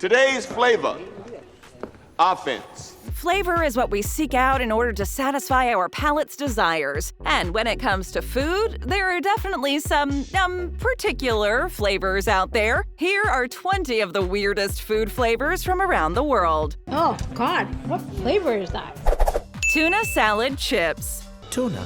Today's flavor, offense. Flavor is what we seek out in order to satisfy our palate's desires. And when it comes to food, there are definitely some, particular flavors out there. Here are 20 of the weirdest food flavors from around the world. Oh, God, what flavor is that? Tuna salad chips. Tuna.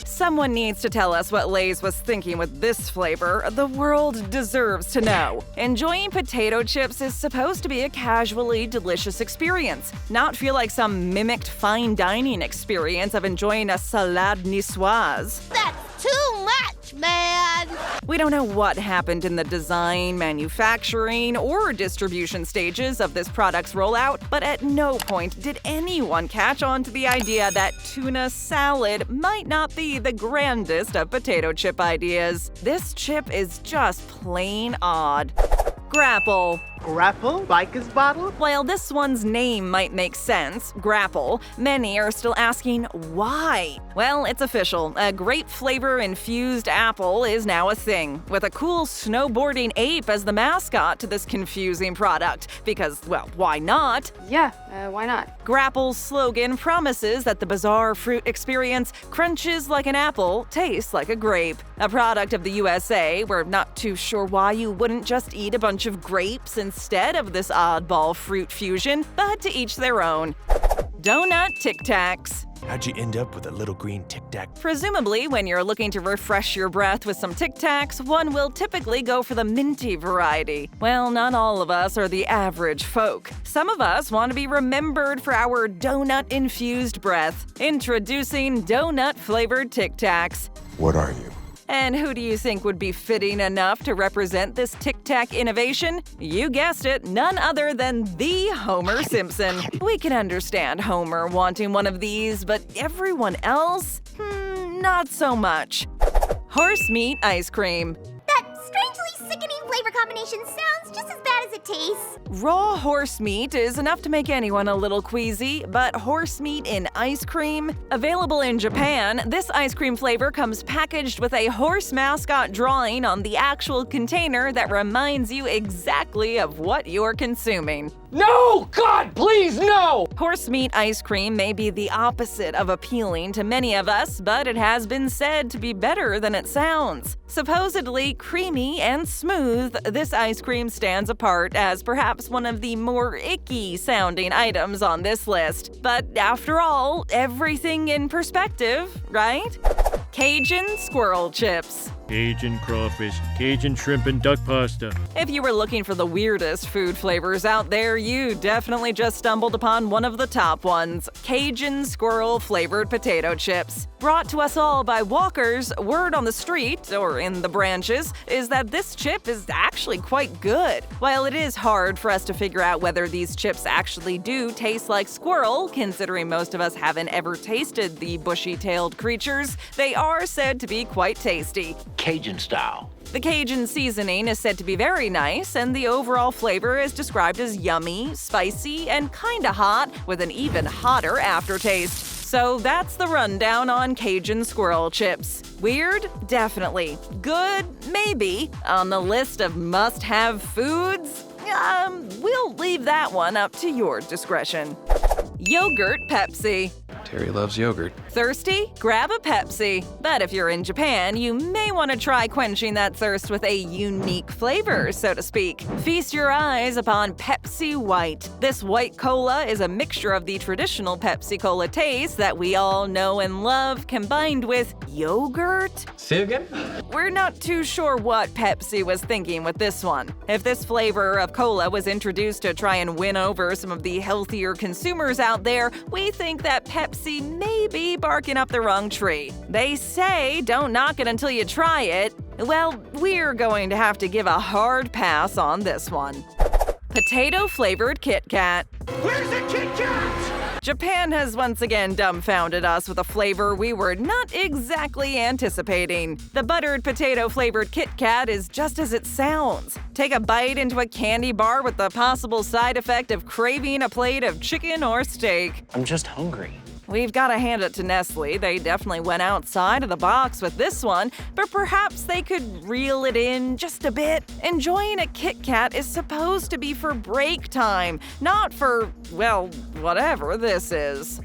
Someone needs to tell us what Lay's was thinking with this flavor. The world deserves to know. Enjoying potato chips is supposed to be a casually delicious experience, not feel like some mimicked fine dining experience of enjoying a salade niçoise. That's too much, man! We don't know what happened in the design, manufacturing, or distribution stages of this product's rollout, but at no point did anyone catch on to the idea that tuna salad might not be the grandest of potato chip ideas. This chip is just plain odd. Grapple. Grapple? Biker's bottle? While this one's name might make sense, Grapple, many are still asking why. Well, it's official. A grape flavor infused apple is now a thing, with a cool snowboarding ape as the mascot to this confusing product. Because, well, why not? Yeah, why not? Grapple's slogan promises that the bizarre fruit experience crunches like an apple, tastes like a grape. A product of the USA, we're not too sure why you wouldn't just eat a bunch of grapes instead of this oddball fruit fusion, but to each their own. Donut Tic Tacs. How'd you end up with a little green Tic Tac? Presumably, when you're looking to refresh your breath with some Tic Tacs, one will typically go for the minty variety. Well, not all of us are the average folk. Some of us want to be remembered for our donut-infused breath. Introducing donut-flavored Tic Tacs. What are you? And who do you think would be fitting enough to represent this Tic Tac innovation? You guessed it, none other than the Homer Simpson. We can understand Homer wanting one of these, but everyone else? Not so much. Horse meat ice cream. That strangely sickening flavor combination sounds just as bad as it tastes. Raw horse meat is enough to make anyone a little queasy, but horse meat in ice cream? Available in Japan, this ice cream flavor comes packaged with a horse mascot drawing on the actual container that reminds you exactly of what you're consuming. No! God, please, no! Horse meat ice cream may be the opposite of appealing to many of us, but it has been said to be better than it sounds. Supposedly creamy and smooth, this ice cream stands apart as perhaps one of the more icky-sounding items on this list. But after all, everything in perspective, right? Cajun Squirrel Chips. Cajun crawfish, Cajun shrimp and duck pasta. If you were looking for the weirdest food flavors out there, you definitely just stumbled upon one of the top ones, Cajun Squirrel flavored potato chips. Brought to us all by walkers, word on the street, or in the branches, is that this chip is actually quite good. While it is hard for us to figure out whether these chips actually do taste like squirrel, considering most of us haven't ever tasted the bushy-tailed creatures, they are said to be quite tasty. Cajun style. The Cajun seasoning is said to be very nice, and the overall flavor is described as yummy, spicy, and kinda hot, with an even hotter aftertaste. So that's the rundown on Cajun Squirrel Chips. Weird? Definitely. Good? Maybe. On the list of must-have foods? We'll leave that one up to your discretion. Yogurt Pepsi. Terry loves yogurt. Thirsty? Grab a Pepsi. But if you're in Japan, you may want to try quenching that thirst with a unique flavor, so to speak. Feast your eyes upon Pepsi White. This white cola is a mixture of the traditional Pepsi Cola taste that we all know and love, combined with yogurt? Say again? We're not too sure what Pepsi was thinking with this one. If this flavor of cola was introduced to try and win over some of the healthier consumers out there, we think that Pepsi may be barking up the wrong tree. They say don't knock it until you try it. Well, we're going to have to give a hard pass on this one. Potato-flavored Kit Kat. Where's the Kit Kat? Japan has once again dumbfounded us with a flavor we were not exactly anticipating. The buttered potato-flavored Kit Kat is just as it sounds. Take a bite into a candy bar with the possible side effect of craving a plate of chicken or steak. I'm just hungry. We've got to hand it to Nestle. They definitely went outside of the box with this one, but perhaps they could reel it in just a bit. Enjoying a Kit Kat is supposed to be for break time, not for, well, whatever this is.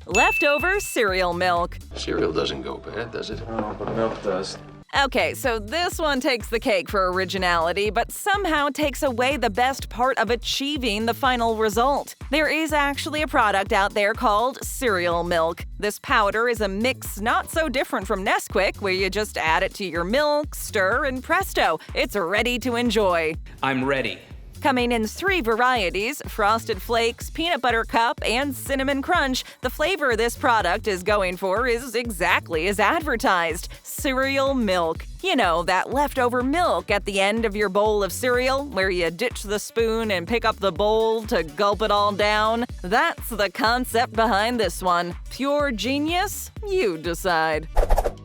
Leftover cereal milk. Cereal doesn't go bad, does it? Oh, but milk does. Okay, so this one takes the cake for originality, but somehow takes away the best part of achieving the final result. There is actually a product out there called cereal milk. This powder is a mix not so different from Nesquik, where you just add it to your milk, stir, and presto, it's ready to enjoy. I'm ready. Coming in 3 varieties, Frosted Flakes, Peanut Butter Cup, and Cinnamon Crunch, the flavor this product is going for is exactly as advertised: cereal milk. You know, that leftover milk at the end of your bowl of cereal, where you ditch the spoon and pick up the bowl to gulp it all down? That's the concept behind this one. Pure genius? You decide.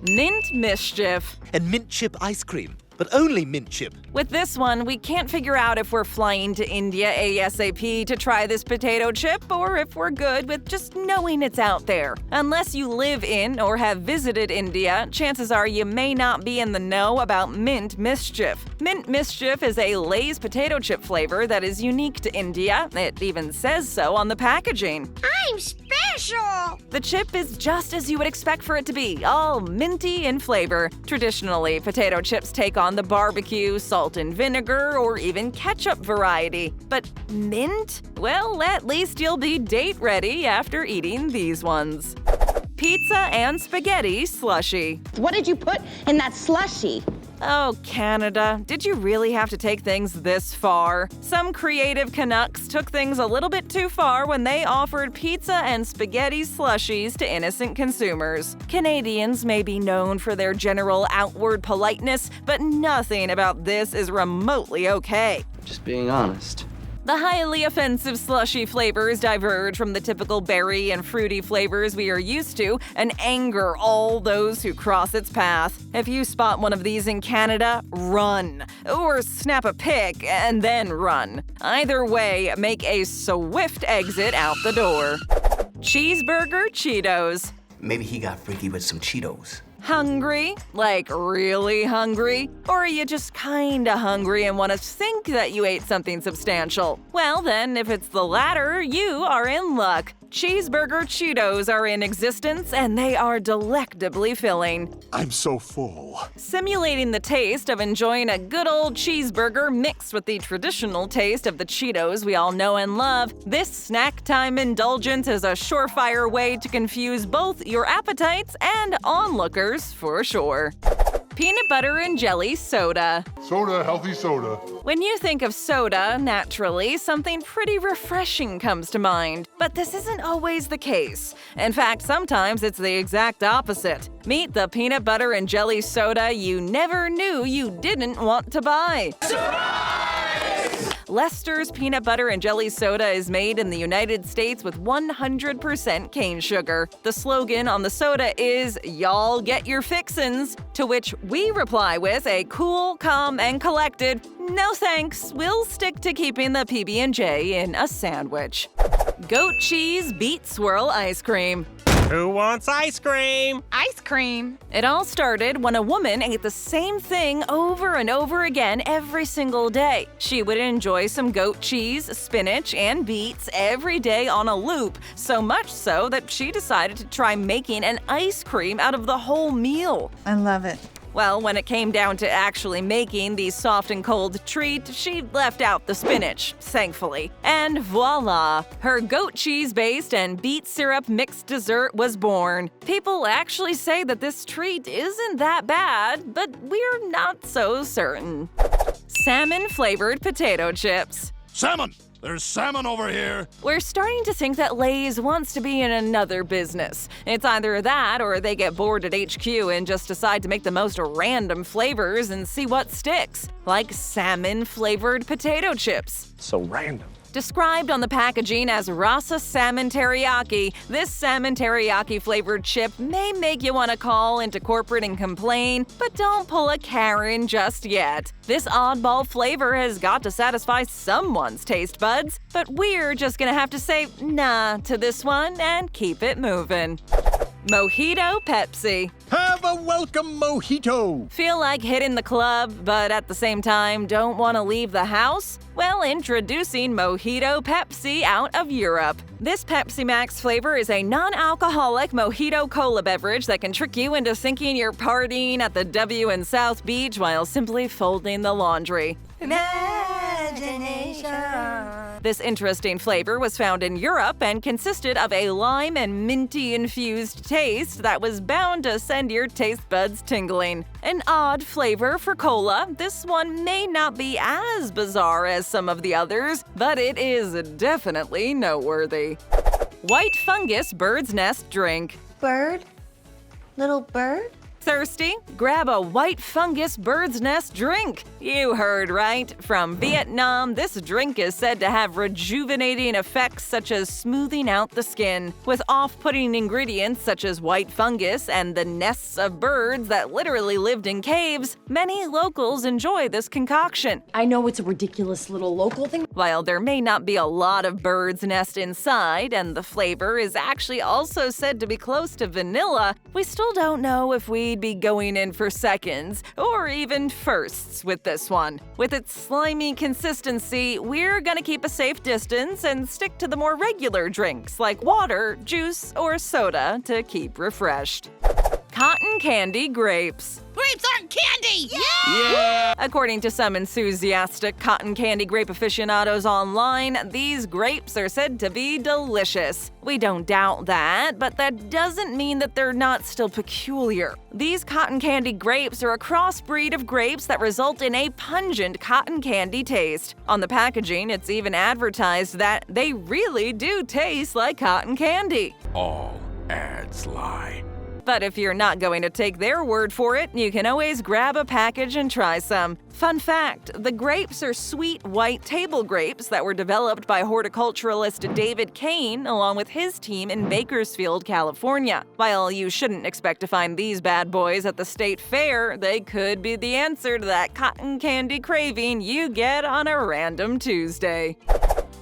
Mint Mischief. And mint chip ice cream. But only mint chip. With this one, we can't figure out if we're flying to India ASAP to try this potato chip, or if we're good with just knowing it's out there. Unless you live in or have visited India, chances are you may not be in the know about Mint Mischief. Mint Mischief is a Lay's potato chip flavor that is unique to India. It even says so on the packaging. I'm special! The chip is just as you would expect for it to be, all minty in flavor. Traditionally, potato chips take on the barbecue, salt and vinegar, or even ketchup variety. But mint? Well, at least you'll be date-ready after eating these ones. Pizza and spaghetti slushie. What did you put in that slushie? Oh, Canada, did you really have to take things this far? Some creative Canucks took things a little bit too far when they offered pizza and spaghetti slushies to innocent consumers. Canadians may be known for their general outward politeness, but nothing about this is remotely okay. Just being honest. The highly offensive slushie flavors diverge from the typical berry and fruity flavors we are used to and anger all those who cross its path. If you spot one of these in Canada, run. Or snap a pic and then run. Either way, make a swift exit out the door. Cheeseburger Cheetos. Maybe he got freaky with some Cheetos. Hungry? Like really hungry? Or are you just kinda hungry and want to think that you ate something substantial? Well then, if it's the latter, you are in luck. Cheeseburger Cheetos are in existence and they are delectably filling. I'm so full. Simulating the taste of enjoying a good old cheeseburger mixed with the traditional taste of the Cheetos we all know and love, this snack time indulgence is a surefire way to confuse both your appetites and onlookers for sure. Peanut butter and jelly soda. Soda, healthy soda. When you think of soda, naturally, something pretty refreshing comes to mind. But this isn't always the case. In fact, sometimes it's the exact opposite. Meet the peanut butter and jelly soda you never knew you didn't want to buy. Lester's peanut butter and jelly soda is made in the United States with 100% cane sugar. The slogan on the soda is, "Y'all get your fixins," to which we reply with a cool, calm, and collected, "No thanks, we'll stick to keeping the PB&J in a sandwich." Goat cheese beet swirl ice cream. Who wants ice cream? Ice cream. It all started when a woman ate the same thing over and over again every single day. She would enjoy some goat cheese, spinach, and beets every day on a loop, so much so that she decided to try making an ice cream out of the whole meal. I love it. Well, when it came down to actually making the soft and cold treat, she left out the spinach, thankfully. And voila! Her goat cheese-based and beet syrup mixed dessert was born. People actually say that this treat isn't that bad, but we're not so certain. Salmon-flavored potato chips. Salmon! There's salmon over here! We're starting to think that Lay's wants to be in another business. It's either that or they get bored at HQ and just decide to make the most random flavors and see what sticks. Like salmon-flavored potato chips. So random. Described on the packaging as Rasa Salmon Teriyaki, this salmon teriyaki flavored chip may make you want to call into corporate and complain, but don't pull a Karen just yet. This oddball flavor has got to satisfy someone's taste buds, but we're just gonna have to say nah to this one and keep it moving. Mojito Pepsi. Have a welcome mojito! Feel like hitting the club, but at the same time don't want to leave the house? Well, introducing Mojito Pepsi out of Europe. This Pepsi Max flavor is a non-alcoholic mojito cola beverage that can trick you into thinking you're partying at the W in South Beach while simply folding the laundry. Imagination. This interesting flavor was found in Europe and consisted of a lime and minty-infused taste that was bound to send your taste buds tingling. An odd flavor for cola, this one may not be as bizarre as some of the others, but it is definitely noteworthy. White Fungus Bird's Nest Drink. Bird? Little bird? Thirsty? Grab a White Fungus Bird's Nest drink. You heard right. From Vietnam, this drink is said to have rejuvenating effects such as smoothing out the skin. With off-putting ingredients such as white fungus and the nests of birds that literally lived in caves, many locals enjoy this concoction. I know it's a ridiculous little local thing. While there may not be a lot of bird's nest inside, and the flavor is actually also said to be close to vanilla, we still don't know if we'd be going in for seconds, or even firsts with this one. With its slimy consistency, we're gonna keep a safe distance and stick to the more regular drinks like water, juice, or soda to keep refreshed. Cotton candy grapes. Grapes aren't candy! Yeah! According to some enthusiastic cotton candy grape aficionados online, these grapes are said to be delicious. We don't doubt that, but that doesn't mean that they're not still peculiar. These cotton candy grapes are a crossbreed of grapes that result in a pungent cotton candy taste. On the packaging, it's even advertised that they really do taste like cotton candy. All ads lie. But if you're not going to take their word for it, you can always grab a package and try some. Fun fact, the grapes are sweet white table grapes that were developed by horticulturalist David Kane along with his team in Bakersfield, California. While you shouldn't expect to find these bad boys at the state fair, they could be the answer to that cotton candy craving you get on a random Tuesday.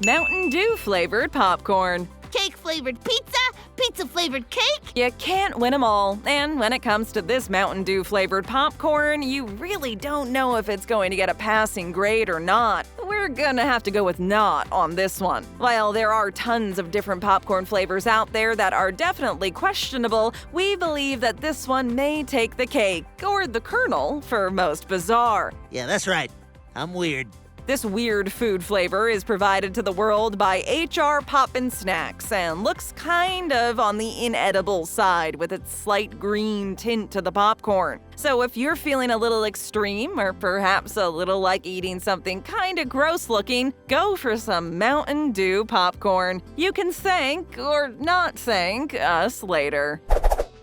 Mountain Dew flavored popcorn. Cake-flavored pizza, pizza-flavored cake. You can't win them all, and when it comes to this Mountain Dew flavored popcorn, you really don't know if it's going to get a passing grade or not. We're gonna have to go with not on this one. While there are tons of different popcorn flavors out there that are definitely questionable, we believe that this one may take the cake, or the kernel, for most bizarre. Yeah, that's right. I'm weird. This weird food flavor is provided to the world by HR Poppin' Snacks and looks kind of on the inedible side with its slight green tint to the popcorn. So if you're feeling a little extreme or perhaps a little like eating something kinda gross looking, go for some Mountain Dew popcorn. You can thank or not thank us later.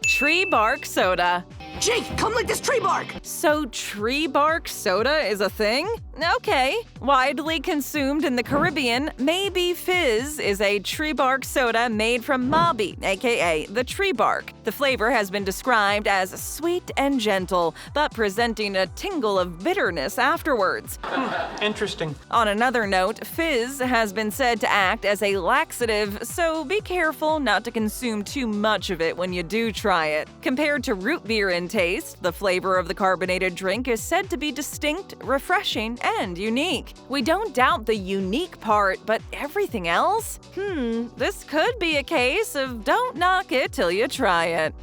Tree bark soda. Jake, come lick this tree bark! So tree bark soda is a thing? Okay. Widely consumed in the Caribbean, Maybe Fizz is a tree bark soda made from mabi, aka the tree bark. The flavor has been described as sweet and gentle, but presenting a tingle of bitterness afterwards. Interesting. On another note, Fizz has been said to act as a laxative, so be careful not to consume too much of it when you do try it. Compared to root beer in taste, the flavor of the carbonated drink is said to be distinct, refreshing, and unique. We don't doubt the unique part, but everything else? This could be a case of don't knock it till you try it.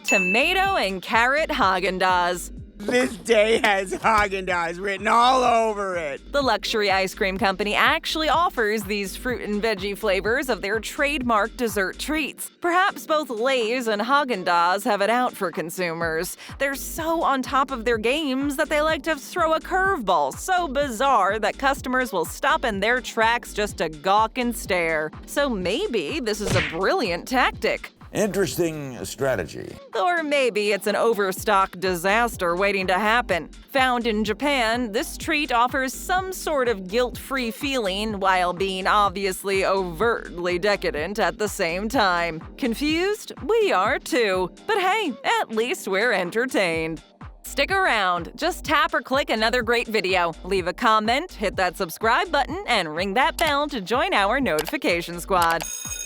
Tomato and carrot Häagen-Dazs. This day has Häagen-Dazs written all over it. The luxury ice cream company actually offers these fruit and veggie flavors of their trademark dessert treats. Perhaps both Lay's and Häagen-Dazs have it out for consumers. They're so on top of their games that they like to throw a curveball so bizarre that customers will stop in their tracks just to gawk and stare. So maybe this is a brilliant tactic. Interesting strategy. Or maybe it's an overstock disaster waiting to happen. Found in Japan, this treat offers some sort of guilt-free feeling while being obviously overtly decadent at the same time. Confused? We are too. But hey, at least we're entertained. Stick around. Just tap or click another great video. Leave a comment, hit that subscribe button, and ring that bell to join our notification squad.